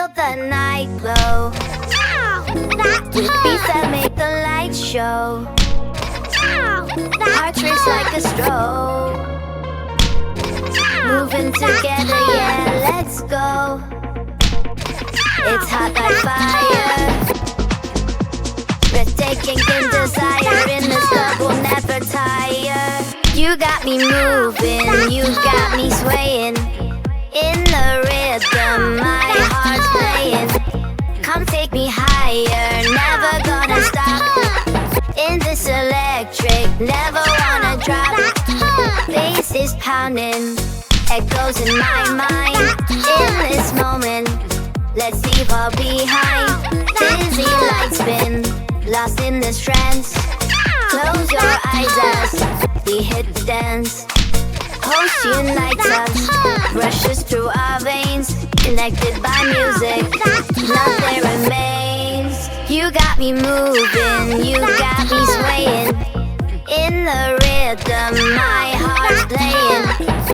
feel the night glow. With beats that make the lights show. Hearts race like a stroke. Moving together, yeah, let's go. It's hot like fire. Breathtaking in desire. In this love we'll never tire. You got me moving, you got me swaying. In the rhythm, my heart's playing. Come take me higher, never gonna stop. In this electric, never wanna drop. Bass is pounding, echoes in my mind. In this moment, let's leave all behind. Dizzy lights spin, lost in this trance. Close your eyes as we hit the dance. Ocean lights us, rushes through our veins. Connected by music, nothing remains. You got me moving, you got me swaying. In the rhythm, my heart's playing.